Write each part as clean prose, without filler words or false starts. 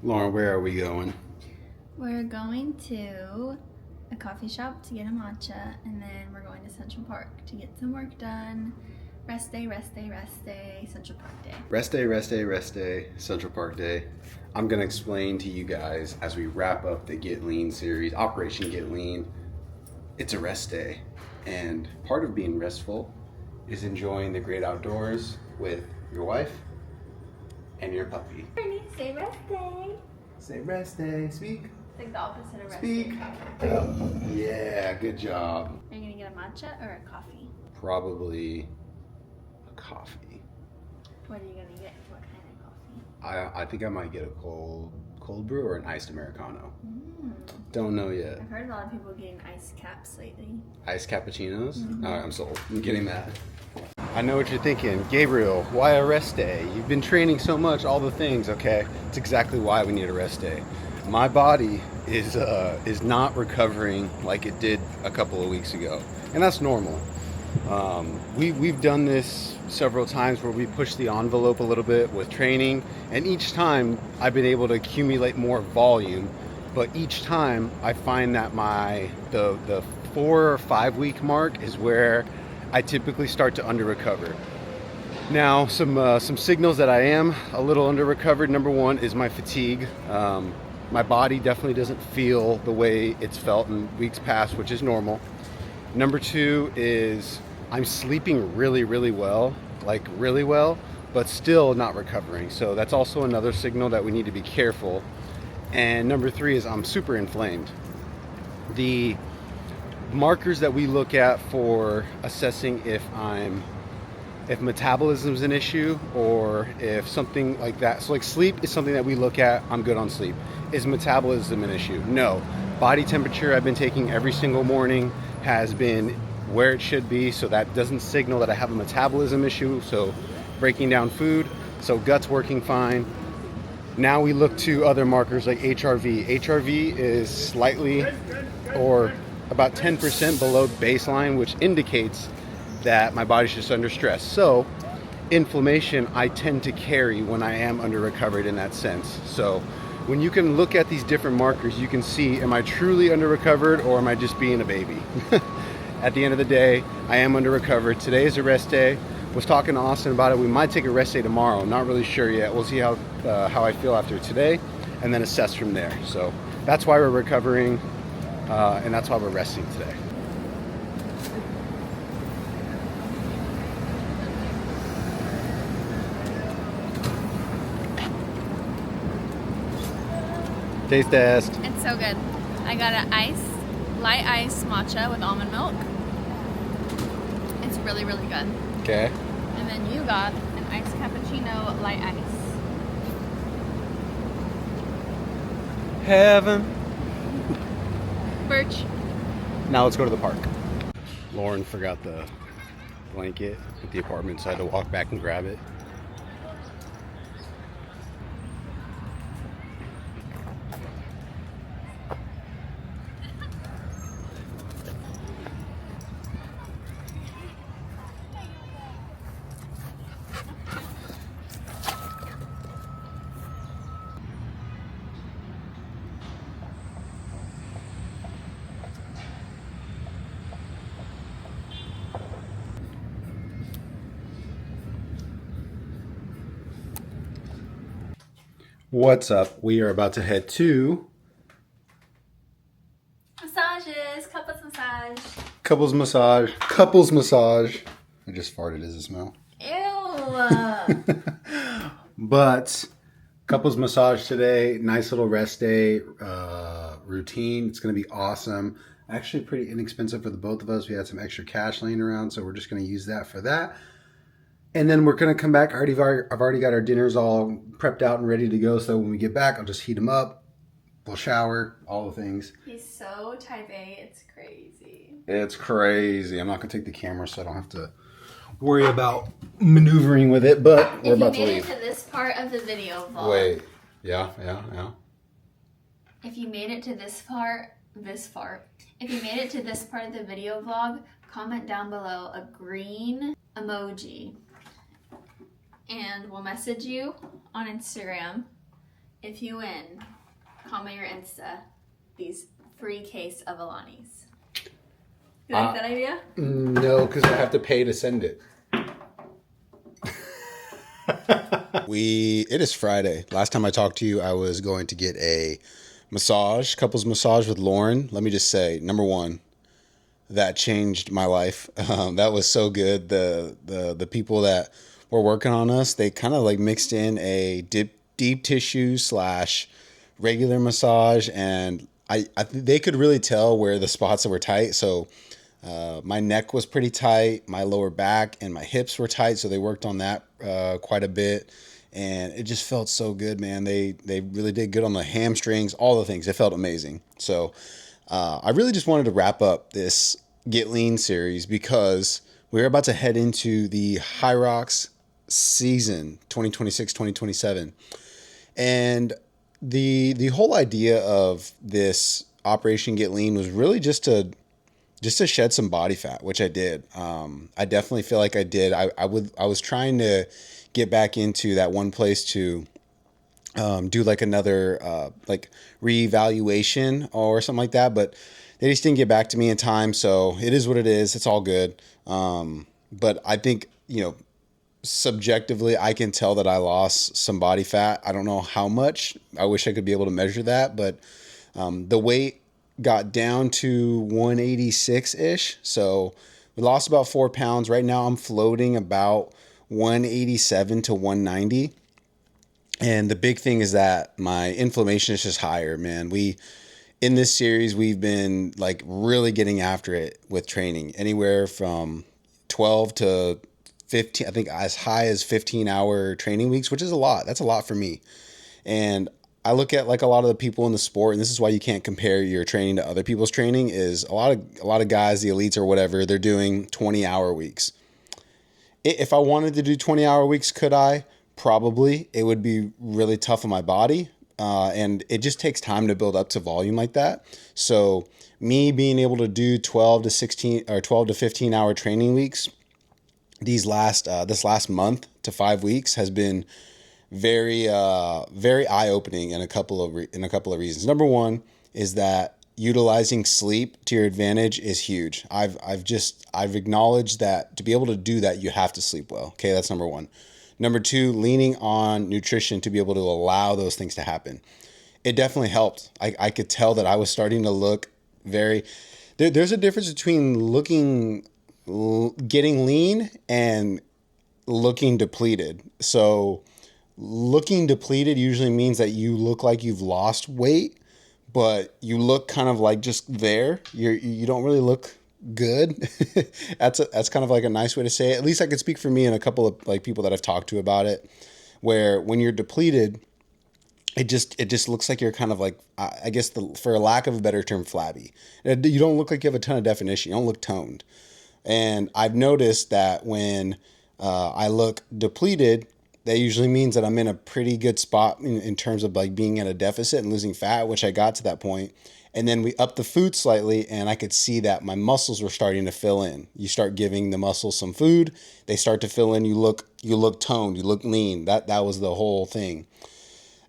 Lauren, where are we going? We're going to a coffee shop to get a matcha, and then we're going to Central Park to get some work done. Rest day, rest day, rest day, Central Park day. Rest day, rest day, rest day, Central Park day. I'm going to explain to you guys as we wrap up the Get Lean series, Operation Get Lean. It's a rest day. And part of being restful is enjoying the great outdoors with your wife and your puppy. Bernie, say rest day. Say rest day. Speak. It's like the opposite of rest Speak. day. Yeah, good job. Are you going to get a matcha or a coffee? Probably a coffee. What are you going to get? What kind of coffee? I think I might get a cold brew or an iced Americano. Don't know yet. I've heard a lot of people getting iced caps lately. Iced cappuccinos? All right, I'm sold. I'm getting that. I know what you're thinking. Gabriel, why a rest day? You've been training so much, all the things, okay? It's exactly why we need a rest day. My body is not recovering like it did a couple of weeks ago, and that's normal. We've done this several times where we push the envelope a little bit with training, and each time I've been able to accumulate more volume, but each time I find that the 4 or 5 week mark is where I typically start to under recover. Now, some signals that I am a little under recovered. Number one is my fatigue. My body definitely doesn't feel the way it's felt in weeks past, which is normal. Number two is I'm sleeping really, really well, like really well, but still not recovering. So that's also another signal that we need to be careful. And number three is I'm super inflamed. The markers that we look at for assessing if metabolism is an issue or if something like that. So like sleep is something that we look at. I'm good on sleep. Is metabolism an issue? No. Body temperature I've been taking every single morning has been where it should be, so that doesn't signal that I have a metabolism issue. So breaking down food, so gut's working fine. Now we look to other markers like HRV. HRV is slightly or about 10% below baseline, which indicates that my body's just under stress. So inflammation I tend to carry when I am under recovered in that sense. So when you can look at these different markers, you can see, am I truly under recovered or am I just being a baby? At the end of the day, I am under recovered. Today is a rest day. Was talking to Austin about it. We might take a rest day tomorrow. Not really sure yet. We'll see how I feel after today and then assess from there. So that's why we're recovering and that's why we're resting today. Taste test. It's so good. I got an light ice matcha with almond milk. It's really, really good. Okay. And then you got an iced cappuccino light ice. Heaven. Birch. Now let's go to the park. Lauren forgot the blanket at the apartment, so I had to walk back and grab it. What's up? We are about to head to Massages, couples massage. I just farted. Does it smell? Ew. But couples massage today. Nice little rest day routine. It's going to be awesome. Actually pretty inexpensive for the both of us. We had some extra cash laying around, so we're just going to use that for that. And then we're going to come back. I've already got our dinners all prepped out and ready to go. So when we get back, I'll just heat them up. We'll shower, all the things. He's so type A, it's crazy. It's crazy. I'm not going to take the camera, so I don't have to worry about maneuvering with it, but we're about to leave. If you made it to this part of the video vlog. Wait. Yeah. If you made it to this part. If you made it to this part of the video vlog, comment down below a green emoji. And we'll message you on Instagram if you win, comment your Insta these free case of Alani's. You like that idea? No, because I have to pay to send it. It is Friday. Last time I talked to you, I was going to get a couples massage with Lauren. Let me just say, number one, that changed my life. That was so good. The people that were working on us, they kind of like mixed in a deep tissue / regular massage, and they could really tell where the spots that were tight. So my neck was pretty tight, my lower back and my hips were tight, so they worked on that quite a bit, and it just felt so good, man. They really did good on the hamstrings, all the things. It felt amazing. So I really just wanted to wrap up this Get Lean series because we're about to head into the Hyrox season 2026-2027. And the whole idea of this Operation Get Lean was really just to shed some body fat, which I did. I definitely feel like I did. I was trying to get back into that one place to do like another like reevaluation or something like that, but they just didn't get back to me in time. So it is what it is. It's all good. But I think, subjectively, I can tell that I lost some body fat. I don't know how much. I wish I could be able to measure that, but the weight got down to 186-ish. So we lost about 4 pounds. Right now I'm floating about 187 to 190. And the big thing is that my inflammation is just higher, man. In this series, we've been like really getting after it with training, anywhere from 12 to 15, I think as high as 15-hour training weeks, which is a lot. That's a lot for me. And I look at like a lot of the people in the sport, and this is why you can't compare your training to other people's training, is a lot of guys, the elites or whatever, they're doing 20-hour weeks. If I wanted to do 20-hour weeks, could I? Probably. It would be really tough on my body. And it just takes time to build up to volume like that. So me being able to do 12 to 16 or 12 to 15-hour training weeks, this last month to 5 weeks has been very eye-opening in a couple of reasons. Number one is that utilizing sleep to your advantage is huge. I've acknowledged that to be able to do that, you have to sleep well. Okay, that's number one. Number two, leaning on nutrition to be able to allow those things to happen. It definitely helped. I could tell that I was starting to look there's a difference between getting lean and looking depleted. So looking depleted usually means that you look like you've lost weight, but you look kind of like just there. You don't really look good. That's kind of like a nice way to say it. At least I could speak for me and a couple of like people that I've talked to about it, where when you're depleted, it just looks like you're kind of like, I guess for lack of a better term, flabby. You don't look like you have a ton of definition. You don't look toned. And I've noticed that when I look depleted, that usually means that I'm in a pretty good spot in terms of like being at a deficit and losing fat, which I got to that point. And then we upped the food slightly, and I could see that my muscles were starting to fill in. You start giving the muscles some food, they start to fill in. You look toned, you look lean. That was the whole thing.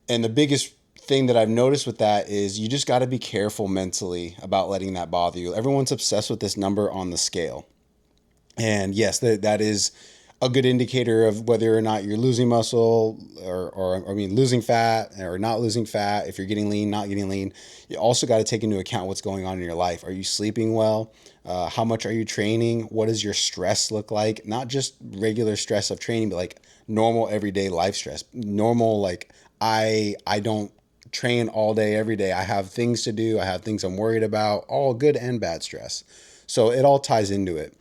And the biggest thing that I've noticed with that is you just got to be careful mentally about letting that bother you. Everyone's obsessed with this number on the scale. And yes, that is a good indicator of whether or not you're losing muscle or losing fat or not losing fat. If you're getting lean, not getting lean, you also got to take into account what's going on in your life. Are you sleeping well? How much are you training? What does your stress look like? Not just regular stress of training, but like normal everyday life stress. Normal, like I don't train all day, every day. I have things to do. I have things I'm worried about, all good and bad stress. So it all ties into it.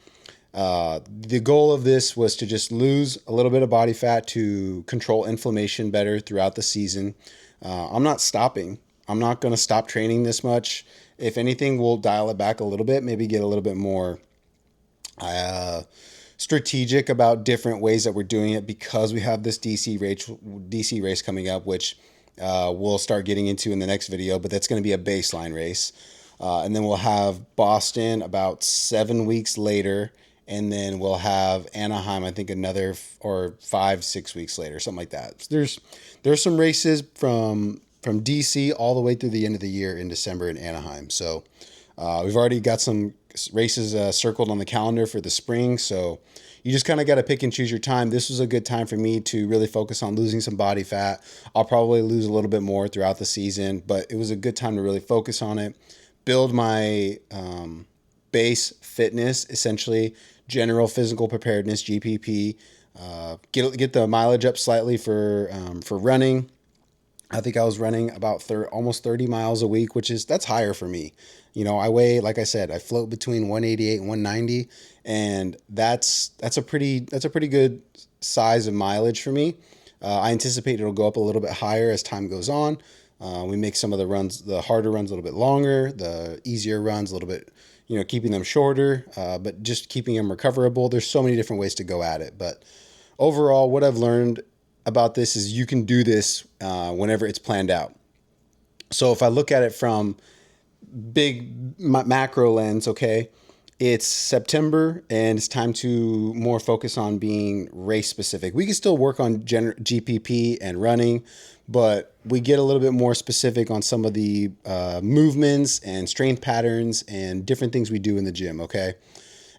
The goal of this was to just lose a little bit of body fat to control inflammation better throughout the season. I'm not stopping. I'm not going to stop training this much. If anything, we'll dial it back a little bit, maybe get a little bit more strategic about different ways that we're doing it, because we have this DC race coming up, which we'll start getting into in the next video, but that's going to be a baseline race. And then we'll have Boston about 7 weeks later. And then we'll have Anaheim, I think, another or 5-6 weeks later, something like that. So there's some races from from DC all the way through the end of the year in December in Anaheim. So we've already got some races circled on the calendar for the spring. So you just kind of got to pick and choose your time. This was a good time for me to really focus on losing some body fat. I'll probably lose a little bit more throughout the season, but it was a good time to really focus on it, build my base fitness, essentially general physical preparedness, GPP, get the mileage up slightly for running. I think I was running about almost 30 miles a week, that's higher for me. You know, I weigh, like I said, I float between 188 and 190, and that's a pretty good size of mileage for me. I anticipate it'll go up a little bit higher as time goes on. We make some of the harder runs a little bit longer, the easier runs a little bit, keeping them shorter, but just keeping them recoverable. There's so many different ways to go at it. But overall, what I've learned about this is you can do this whenever it's planned out. So if I look at it from big macro lens, okay, it's September and it's time to more focus on being race specific. We can still work on GPP and running, but we get a little bit more specific on some of the movements and strength patterns and different things we do in the gym, okay?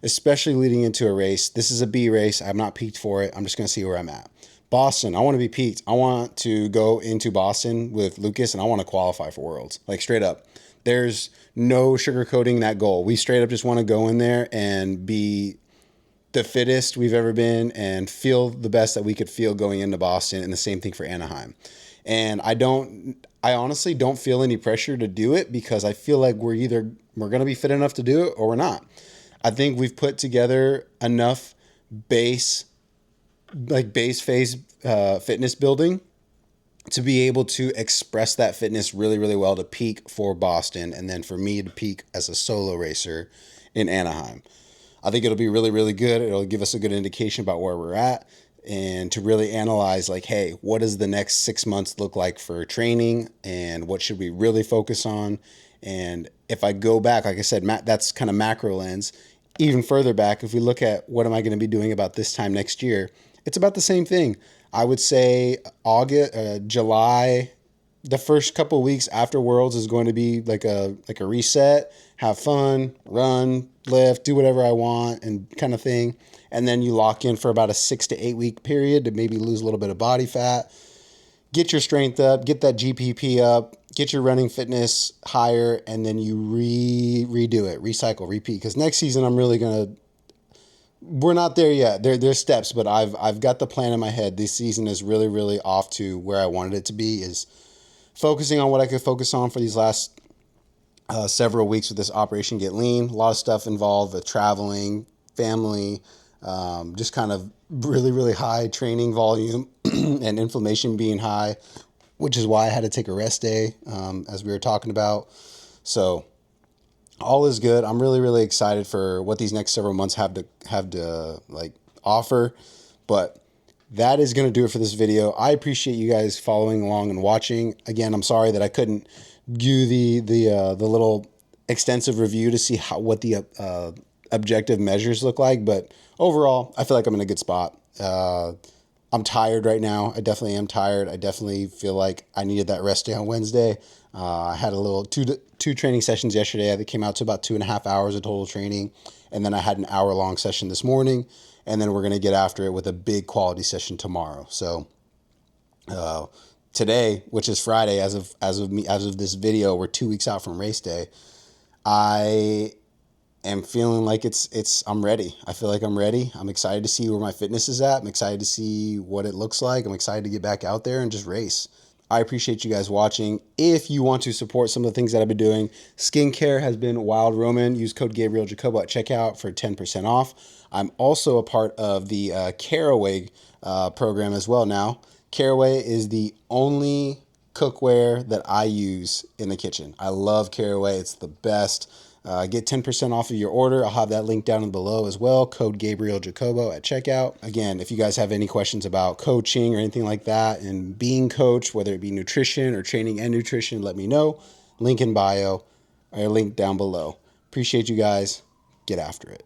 Especially leading into a race. This is a B race. I'm not peaked for it. I'm just going to see where I'm at. Boston, I want to be peaked. I want to go into Boston with Lucas and I want to qualify for Worlds. Like straight up. There's no sugarcoating that goal. We straight up just want to go in there and be the fittest we've ever been and feel the best that we could feel going into Boston, and the same thing for Anaheim. And I honestly don't feel any pressure to do it because I feel like we're going to be fit enough to do it or we're not. I think we've put together enough base phase fitness building to be able to express that fitness really, really well to peak for Boston, and then for me to peak as a solo racer in Anaheim. I think it'll be really, really good. It'll give us a good indication about where we're at and to really analyze like, hey, what does the next 6 months look like for training and what should we really focus on? And if I go back, like I said, that's kind of macro lens. Even further back, if we look at what am I going to be doing about this time next year, it's about the same thing. I would say July, the first couple of weeks after Worlds is going to be like a reset, have fun, run, lift, do whatever I want and kind of thing. And then you lock in for about a 6 to 8 week period to maybe lose a little bit of body fat, get your strength up, get that GPP up, get your running fitness higher, and then you redo it, recycle, repeat. Because next season we're not there yet. There's steps, but I've got the plan in my head. This season is really, really off to where I wanted it to be, is focusing on what I could focus on for these last several weeks with this Operation Get Lean. A lot of stuff involved with traveling, family, just kind of really, really high training volume and inflammation being high, which is why I had to take a rest day, as we were talking about. So all is good. I'm really, really excited for what these next several months have to like offer. But that is going to do it for this video. I appreciate you guys following along and watching. Again, I'm sorry that I couldn't do the little extensive review to see what the objective measures look like. But overall, I feel like I'm in a good spot. I'm tired right now. I definitely am tired. I definitely feel like I needed that rest day on Wednesday. I had a little two training sessions yesterday that came out to about 2.5 hours of total training. And then I had an hour-long session this morning. And then we're going to get after it with a big quality session tomorrow. So today, which is Friday, as of this video, we're 2 weeks out from race day. I am feeling like I'm ready. I feel like I'm ready. I'm excited to see where my fitness is at. I'm excited to see what it looks like. I'm excited to get back out there and just race. I appreciate you guys watching. If you want to support some of the things that I've been doing, skincare has been Wild Roman. Use code gabriel.jacobo at checkout for 10% off. I'm also a part of the Caraway program as well now. Caraway is the only cookware that I use in the kitchen. I love Caraway. It's the best. Get 10% off of your order. I'll have that link down below as well. Code gabriel.jacobo at checkout. Again, if you guys have any questions about coaching or anything like that and being coached, whether it be nutrition or training and nutrition, let me know. Link in bio or link down below. Appreciate you guys. Get after it.